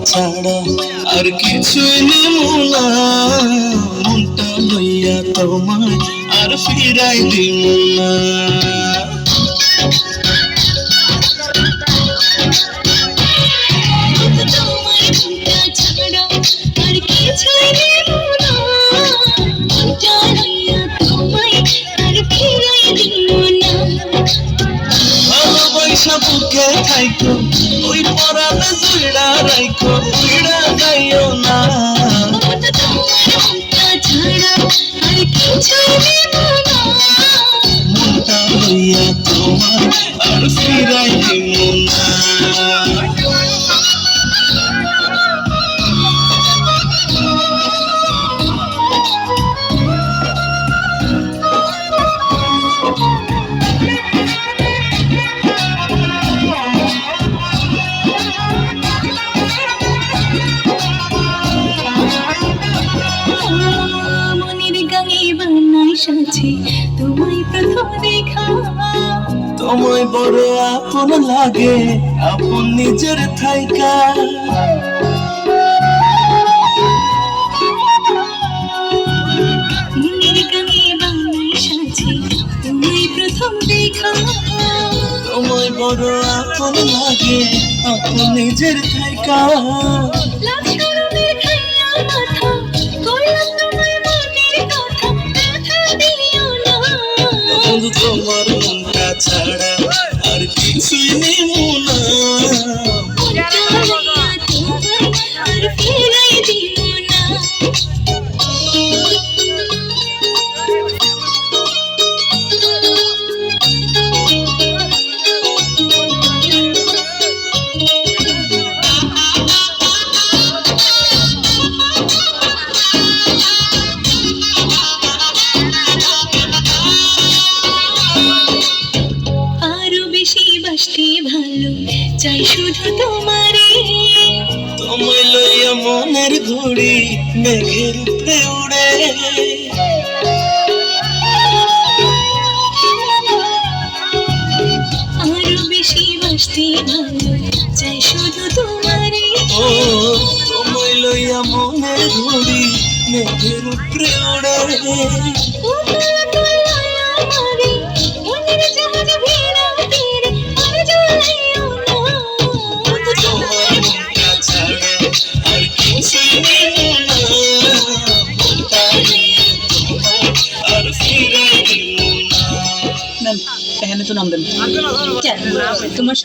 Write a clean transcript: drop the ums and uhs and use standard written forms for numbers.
ছাড়া আর কিছুই নেব না, মনটা লইয়া তোমায় আর ফিরাই দিব না। ভালোবাসা বুকে থাইকো ওই পরাণে জুড়া রাইকো, জুড়া যাইও না। মনটা লইয়া তোমায় আর ফিরাই দিব না। তোমায় প্রথম দেখা তোমায় বড় আপন লাগে, আপন নিজের থাইকা। মনের গানে বাংলায় সাজে তোমায় প্রথম দেখা। তোমায় বড় আপন লাগে, আপন নিজের থাইকা। বন্ধু তোমার মনটা ছাড়া আর কিছুই নেব না। ভালো চাই শুধু তোমারে, তোমায় লইয়া মনের ঘুড়ি মেঘের উপরে উড়ে। আরো বেশি বাসতে ভালো চাই শুধু তোমারে। ও তোমায় লইয়া মনের ঘুড়ি মেঘের উপরে উড়ে। पहले तो नाम देना তোমার